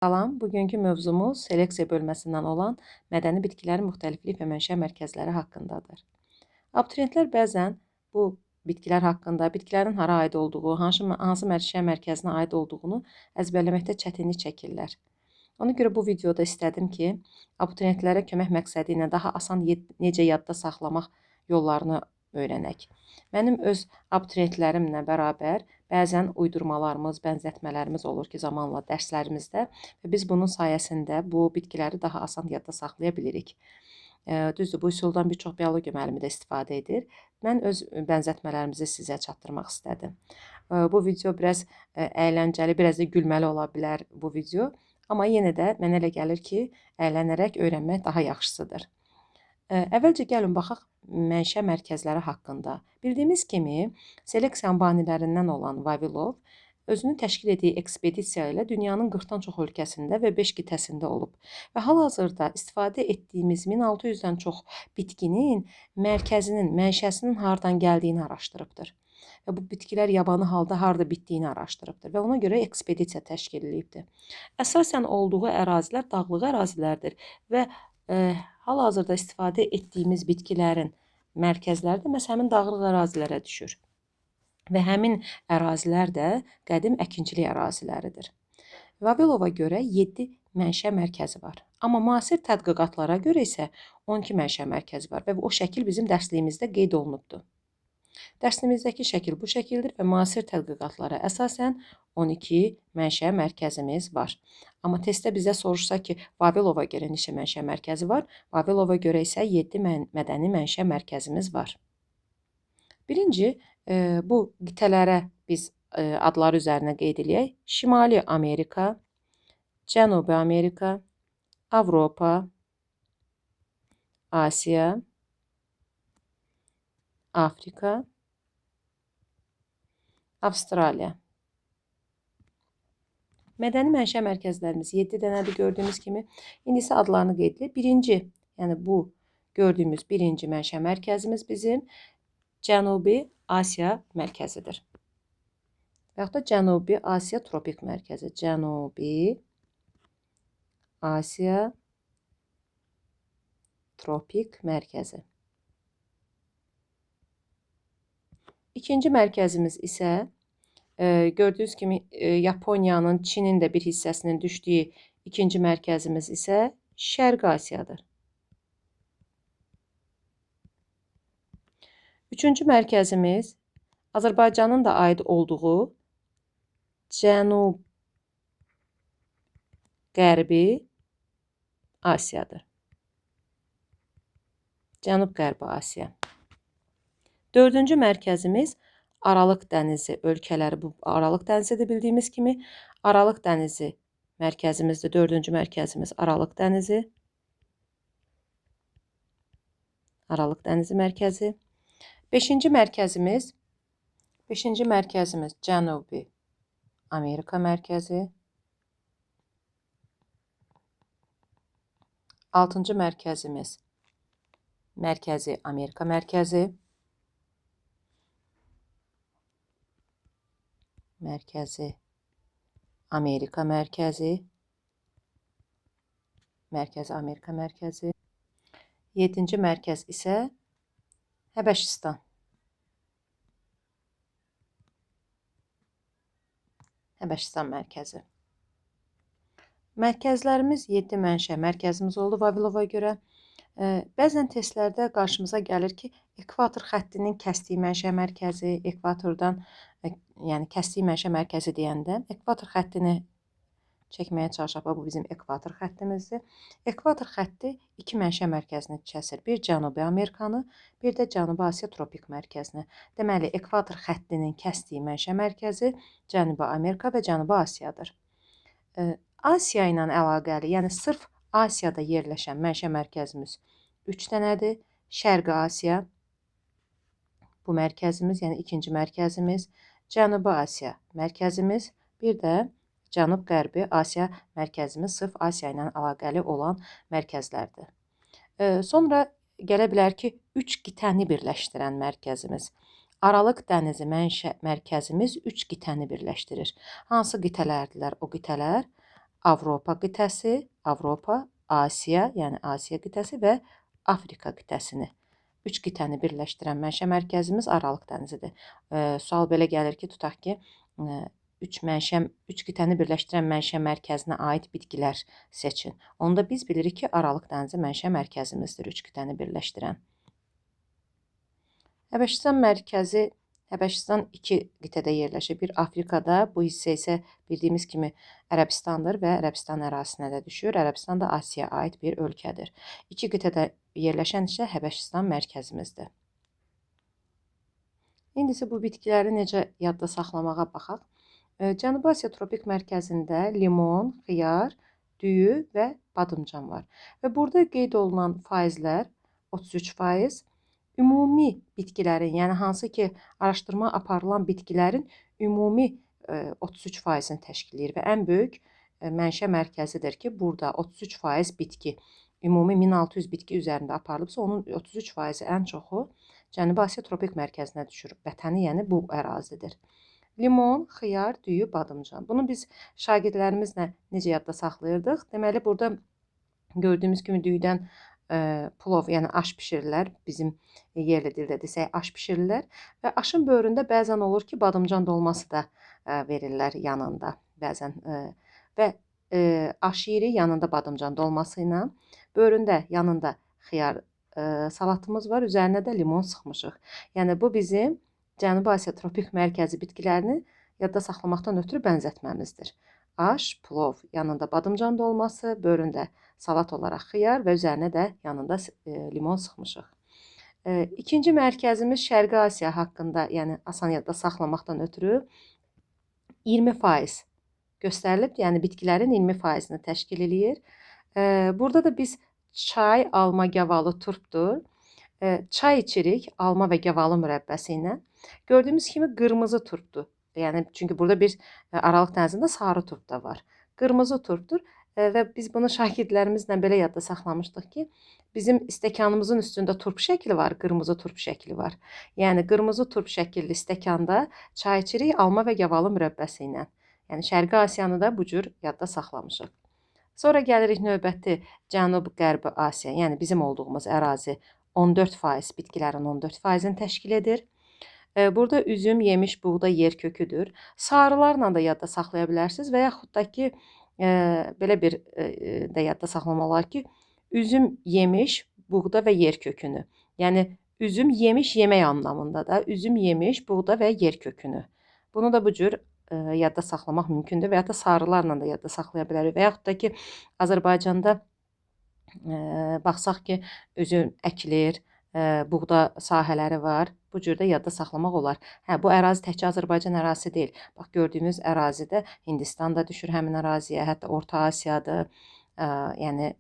Salam, bugünkü mövzumuz seleksiya bölməsindən olan mədəni bitkilərin müxtəliflik və mənşə mərkəzləri haqqındadır. Abituriyentlər bəzən bu bitkilər haqqında, bitkilərin hara aid olduğu, hansı mənşə mərkəzinə aid olduğunu əzbərləməkdə çətinlik çəkirlər. Ona görə bu videoda istədim ki, abituriyentlərə kömək məqsədi ilə daha asan necə yadda saxlamaq yollarını öyrənək. Mənim öz abituriyentlərimlə bərabər bəzən uydurmalarımız, bənzətmələrimiz olur ki, zamanla dərslərimizdə və biz bunun sayəsində bu bitkiləri daha asan yadda saxlaya bilirik. Düzdür, bu üsuldan bir çox biologiya müəllimi də istifadə edir. Mən öz bənzətmələrimizi sizə çatdırmaq istədim. Bu video biraz əyləncəli, biraz da gülməli ola bilər bu video. Amma yenə də mənə elə gəlir ki, əylənərək öyrənmək daha yaxşısıdır. Əvvəlcə gəlin baxaq mənşə mərkəzləri haqqında. Bildiyimiz kimi, seleksiyanın banilərindən olan Vavilov özünün təşkil etdiyi ekspedisiya ilə dünyanın 40-dan çox ölkəsində və 5 qitəsində olub. Və hal-hazırda istifadə etdiyimiz 1600-dən çox bitkinin mərkəzinin, mənşəsinin hardan gəldiyini araşdırıbdır. Və bu bitkilər yabanı halda harda bitdiyini araşdırıbdır və ona görə ekspedisiya təşkil edibdir. Əsasən olduğu ərazilər dağlıq ərazilərdir və hal-hazırda istifadə etdiyimiz bitkilərin mərkəzləri də məhz həmin dağlıq ərazilərə düşür. Və həmin ərazilər də qədim əkinçilik əraziləridir. Vavilova görə 7 mənşə mərkəzi var. Amma müasir tədqiqatlara görə isə 12 mənşə mərkəzi var və o şəkil bizim dərsliyimizdə qeyd olunubdur. Dərsliyimizdəki şəkil bu şəkildir və müasir tədqiqatlara əsasən 12 mənşə mərkəzimiz var. Amma testdə bizə soruşsa ki, Vavilova görə neçə mənşə mərkəzi var? Vavilova görə isə 7 mədəni mənşə mərkəzimiz var. Birinci, bu qitələrə biz adları üzərinə qeyd edək. Şimali Amerika, Cənubi Amerika, Avropa, Asiya, Afrika, Avstraliya. Mədəni mənşə mərkəzlərimiz 7 dənədir gördüyümüz kimi. İndi isə adlarını qeyd edək. Birinci, yəni bu gördüyümüz birinci mənşə mərkəzimiz bizim Cənubi Asiya mərkəzidir. Və yaxud da Cənubi Asiya tropik mərkəzi. Cənubi Asiya tropik mərkəzi. İkinci mərkəzimiz isə gördüyünüz kimi Yaponiyanın, Çinin də bir hissəsinin düşdüyü ikinci mərkəzimiz isə Şərqi Asiyadır. Üçüncü mərkəzimiz Azərbaycanın da aid olduğu Cənub-Qərbi Asiyadır. Cənub-Qərbi Asiya. Dördüncü mərkəzimiz Aralıq dənizi ölkələri. Bu Aralıq dənizidir bildiyimiz kimi. Aralıq dənizi mərkəzimizdir. Dördüncü mərkəzimiz Aralıq dənizi. Aralıq dənizi mərkəzi. Beşinci mərkəzimiz Cənubi Amerika mərkəzi. Altıncı mərkəzimiz Mərkəzi Amerika mərkəzi. Mərkəzi Amerika mərkəzi. Mərkəzi Amerika mərkəzi. 7-ci mərkəz isə Həbəşistan. Həbəşistan mərkəzi. Mərkəzlərimiz 7 mənşə mərkəzimiz oldu Vavilova görə. Bəzən testlərdə qarşımıza gəlir ki, ekvator xəttinin kəsdiyi mənşə mərkəzi, ekvatordan, yəni kəsdiyi mənşə mərkəzi deyəndə ekvator xəttini çəkməyə çalışaq. Bu bizim ekvator xəttimizdir. Ekvator xətti 2 mənşə mərkəzini kəsir. Bir Cənubi Amerikanı, bir də Cənubi Asiya tropik mərkəzini. Deməli, ekvator xəttinin kəsdiyi mənşə mərkəzi Cənubi Amerika və Cənubi Asiyadır. Asiya ilə əlaqəli, yəni sırf Asiyada yerləşən mənşə mərkəzimiz 3 dənədir. Şərqi Asiya bu mərkəzimiz, yəni ikinci mərkəzimiz. Cənubi Asiya mərkəzimiz, bir də Cənub-Qərbi Asiya mərkəzimiz sırf Asiya ilə əlaqəli olan mərkəzlərdir. Sonra gələ bilər ki, 3 qitəni birləşdirən mərkəzimiz. Aralıq dənizi mərkəzimiz 3 qitəni birləşdirir. Hansı qitələrdirlər o qitələr? Avropa qitəsi, Avropa, Asiya, yəni Asiya qitəsi və Afrika qitəsini. 3 qitəni birləşdirən mənşə mərkəzimiz Aralıq dənizidir. Sual belə gəlir ki, tutaq ki, 3 qitəni birləşdirən mənşə mərkəzinə aid bitkilər seçin. Onda biz bilirik ki, Aralıq dənizi mənşə mərkəzimizdir 3 qitəni birləşdirən. Həbəşistan mərkəzi, Həbəşistan 2 qitədə yerləşir. Bir Afrikada, bu hissə isə bildiyimiz kimi Ərəbistandır və Ərəbistan ərazisinə də düşür. Ərəbistan da Asiyaya aid bir ölkədir. 2 qitədə yerləşən isə Həbəşistan mərkəzimizdir. İndi isə bu bitkiləri necə yadda saxlamağa baxaq. Cənubi Asiya tropik mərkəzində limon, xiyar, düyü və badımcan var. Və burada qeyd olunan faizlər 33%, ümumi bitkilərin, yəni hansı ki araşdırma aparılan bitkilərin ümumi 33%-ni təşkil edir və ən böyük mənşə mərkəzidir ki, burada 33% bitki, ümumi 1600 bitki üzərində aparılıbsa, onun 33%-i ən çoxu Cənubi Asiya tropik mərkəzinə düşür. Vətəni, yəni bu ərazidir. Limon, xiyar, düyü, badımcan. Bunu biz şagirdlərimizlə necə yadda saxlayırdıq? Deməli, burada gördüyümüz kimi düyüdən plov, yəni aş bişirirlər. Bizim yerli dildə desək aş bişirirlər və aşın böyründə bəzən olur ki, badımcan dolması da verirlər yanında bəzən və aş yeri yanında badımcan dolması ilə, böyründə yanında xiyar salatımız var, üzərinə də limon sıxmışıq. Yəni bu bizim Cənubi Asiya tropik mərkəzi bitkilərini yadda saxlamaqdan ötürü bənzətməmizdir. Aş, plov, yanında badımcan dolması, böyründə salat olaraq xiyar və üzərinə də yanında limon sıxmışıq. İkinci mərkəzimiz Şərqi Asiya haqqında, yəni asan yadda saxlamaqdan ötürü 20% göstərilib, yəni bitkilərin 20%-ni təşkil eləyir. Burada da biz çay, alma, gavalı, turpdur. Çay içirik alma və gavalı mürəbbəsi ilə. Gördüyümüz kimi qırmızı turpdur. Yəni çünki burada bir Aralıq dənizində sarı turp da var. Qırmızı turpdur və biz bunu şagirdlərimizlə belə yadda saxlamışdıq ki, bizim stəkanımızın üstündə turp şəkli var, qırmızı turp şəkli var. Yəni qırmızı turp şəkilli stəkanda çay içirik alma və gavalı mürəbbəsi ilə. Yəni Şərqi Asiyanı da bu cür yadda saxlamışıq. Sonra gəlirik növbəti Cənub-Qərbi Asiya, yəni bizim olduğumuz ərazi 14% bitkilərin 14%-ni təşkil edir. Burada üzüm, yemiş, buğda, yer köküdür. Sarılarla da yadda saxlaya bilərsiniz və yaxud da ki, belə bir də yadda saxlamaq olar ki, üzüm, yemiş, buğda və yer kökünü. Yəni üzüm, yemiş, yemək anlamında da üzüm, yemiş, buğda və yer kökünü. Bunu da bu cür yadda saxlamaq mümkündür və ya da sarılarla da yadda saxlaya bilərik. Və yaxud da ki, Azərbaycanda baxsaq ki, üzüm əkilir, buğda sahələri var. Bu cür də yadda saxlamaq olar. Bu ərazi təkcə Azərbaycan ərazisi deyil. Bax, gördüyümüz ərazidə Hindistan da düşür həmin əraziyə, hətta Orta Asiyadır, yəni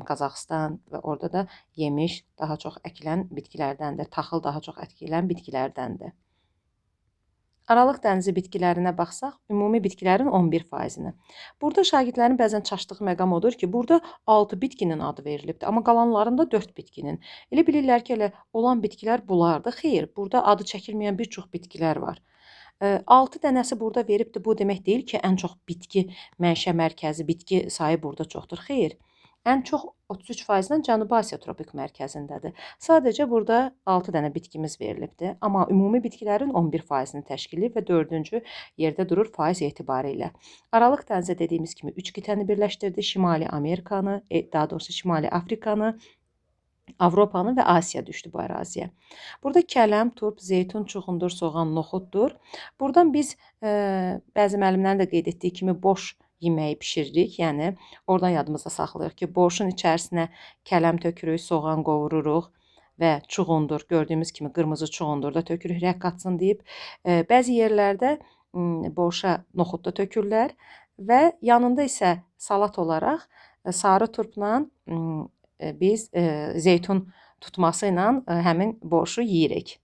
Qazaxıstan və orada da yemiş daha çox əkilən bitkilərdəndir, taxıl daha çox əkilən bitkilərdəndir. Aralıq dənizi bitkilərinə baxsaq, ümumi bitkilərin 11%-ni. Burada şagirdlərin bəzən çaşdığı məqam odur ki, burada 6 bitkinin adı verilibdir, amma qalanlarında 4 bitkinin. Elə bilirlər ki, elə olan bitkilər bunlardır. Xeyr, burada adı çəkilməyən bir çox bitkilər var. 6 dənəsi burada veribdir. Bu demək deyil ki, ən çox bitki mənşə mərkəzi, bitki sayı burada çoxdur. Xeyr. Ən çox 33%-dən Cənubi Asiya tropik mərkəzindədir. Sadəcə burada 6 dənə bitkimiz verilibdir. Amma ümumi bitkilərin 11%-ni təşkil edir və 4-cü yerdə durur faiz etibarı ilə. Aralıq dənizi dediyimiz kimi 3 qitəni birləşdirdi. Şimali Amerikanı, daha doğrusu Şimali Afrikanı, Avropanı və Asiya düşdü bu əraziyə. Burada kələm, turp, zeytun, çuxundur, soğan, noxuddur. Buradan biz bəzi müəllimlərin də qeyd etdiyi kimi boş yeməyi bişiririk. Yəni oradan yadımızda saxlayırıq ki, borşun içərisinə kələm tökürük, soğan qovururuq və çuğundur. Gördüyümüz kimi qırmızı çuğundur da tökürük, rəng qatsın deyib. Bəzi yerlərdə borşa noxud da tökürlər və yanında isə salat olaraq sarı turpla biz zeytun tutması ilə həmin borşu yeyirik.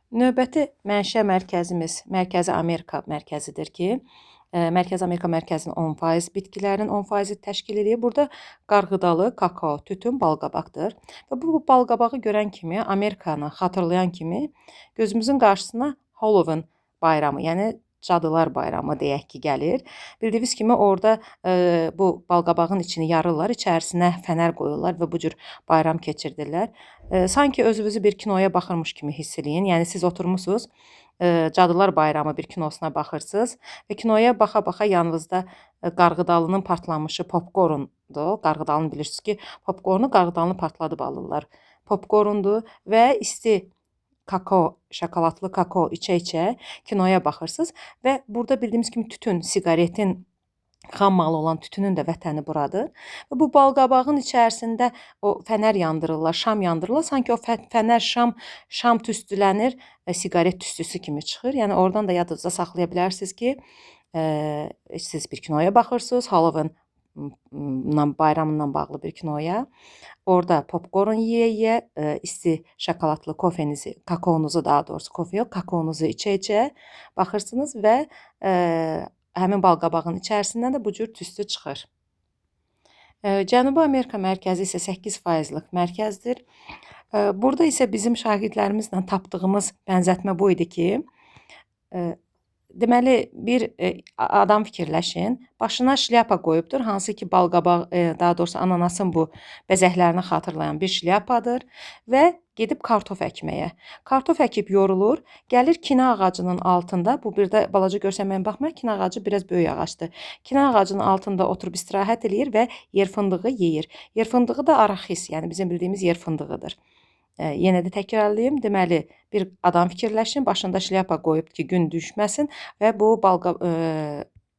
Növbəti mənşə mərkəzimiz Mərkəzi Amerika mərkəzidir ki, Mərkəzi Amerika mərkəzinin 10% bitkilərin 10%-i təşkil edir. Burada qarğıdalı, kakao, tütün, balqabaqdır. Və bu balqabağı görən kimi, Amerikanı xatırlayan kimi gözümüzün qarşısına Halloween bayramı, yəni Cadılar Bayramı deyək ki, gəlir. Bildiyiniz kimi orada bu balqabağın içini yarırlar, içərisinə fənər qoyurlar və bu cür bayram keçirdirlər. Sanki özünüzü bir kinoya baxırmış kimi hiss eləyin. Yəni siz oturmusunuz, Cadılar Bayramı bir kinosuna baxırsınız və kinoya baxa-baxa yanınızda qarğıdalının partlamışı popkorndur. Qarğıdalını bilirsiniz ki, popkornu qarğıdalını partladıb alırlar. Popkorndur və isti kakao, şokoladlı kakao içə-içə kinoya baxırsınız və burada bildiyimiz kimi tütün, siqaretin xam malı olan tütünün də vətəni buradır. Və bu balqabağın içərisində o fənər yandırırlar, şam yandırırlar. Sanki o fənər şam tüstülənir, siqaret tüstüsü kimi çıxır. Yəni oradan da yadınızda saxlaya bilərsiniz ki, siz bir kinoya baxırsınız, Halloween bayramından bağlı bir kinoya. Orada popcorn yeyə-yeyə, isti şokoladlı kofenizi, kakaonuzu daha doğrusu, kofe yox, kakaonuzu içə-içə baxırsınız və həmin balqabağın içərisindən də bu cür tüstü çıxır. Cənubi Amerika mərkəzi isə 8%lıq mərkəzdir. Burada isə bizim şagirdlərimizlə tapdığımız bənzətmə bu idi ki, deməli bir adam fikirləşin, başına şlyapa qoyubdur, hansı ki balqabaq, daha doğrusu ananasın bu bəzəklərini xatırlayan bir şlyapadır və gedib kartof əkməyə. Kartof əkib yorulur, gəlir kina ağacının altında, bu bir də balaca görsənməyə baxmayaraq kina ağacı biraz böyük ağacdır. Kina ağacının altında oturub istirahət eləyir və yer fındığı yeyir. Yer fındığı da araxis, yəni bizim bildiyimiz yer fındığıdır. Yenə də təkrarlayım, deməli bir adam fikirləşin, başında şlyapa qoyub ki, gün düşməsin və bu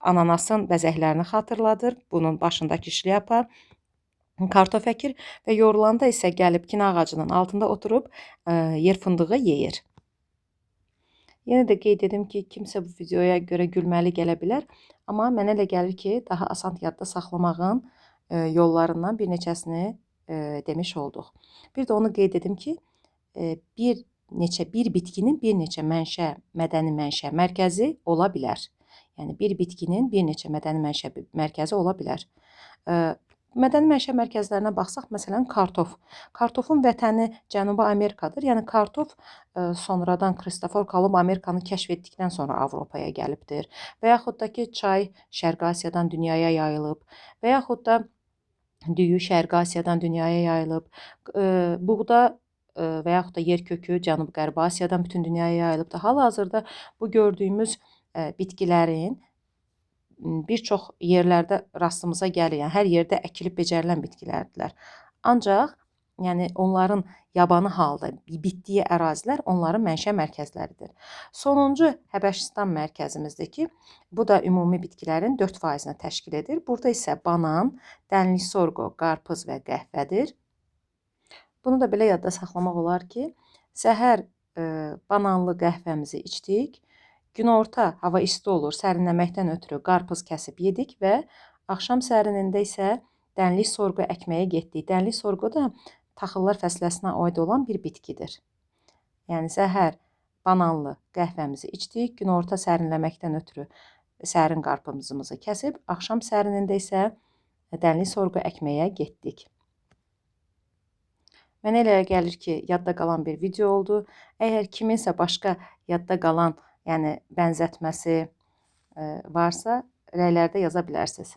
ananasın bəzəklərini xatırladır. Bunun başındakı şlyapa kartof əkir və yorulanda isə gəlib kina ağacının altında oturub yer fındığı yeyir. Yenə də qeyd edim ki, kimsə bu videoya görə gülməli gələ bilər, amma mənə elə gəlir ki, daha asan yadda saxlamağın yollarından bir neçəsini demiş olduq. Bir də onu qeyd edim ki, bir bitkinin bir neçə mədəni mənşə mərkəzi ola bilər. Yəni bir bitkinin bir neçə mədəni mənşə mərkəzi ola bilər. Mədəni mənşə mərkəzlərinə baxsaq, məsələn, kartof. Kartofun vətəni Cənubi Amerikadır. Yəni kartof sonradan Kristofor Kolumb Amerikanı kəşf etdikdən sonra Avropaya gəlibdir. Və yaxud da ki, çay Şərqi Asiyadan dünyaya yayılıb. Və yaxud da düyü Şərqi Asiyadan dünyaya yayılıb. Buğda və yaxud da yer kökü Cənub-Qərbi Asiyadan bütün dünyaya yayılıbdır. Hal-hazırda bu gördüyümüz bitkilərin bir çox yerlərdə rastımıza gəlir. Yəni hər yerdə əkilib becərilən bitkilərdirlər. Ancaq yəni onların yabanı halda bitdiyi ərazilər onların mənşə mərkəzləridir. Sonuncu Həbəşistan mərkəzimizdir ki, bu da ümumi bitkilərin 4%-ni təşkil edir. Burada isə banan, dənli sorğu, qarpız və qəhvədir. Bunu da belə yadda saxlamaq olar ki, səhər bananlı qəhvəmizi içdik, günorta hava isti olur, sərinləməkdən ötürü qarpız kəsib yedik və axşam sərinində isə dənli sorğu əkməyə getdik. Dənli sorğu da taxıllar fəsləsinə aid olan bir bitkidir. Yəni səhər bananlı qəhvəmizi içdik, günorta sərinləməkdən ötürü sərin qarpızımızı kəsib, axşam sərinində isə dənli sorğu əkməyə getdik. Mənə elə gəlir ki, yadda qalan bir video oldu. Əgər kiminsə başqa yadda qalan, yəni bənzətməsi varsa, rəylərdə yaza bilərsiniz.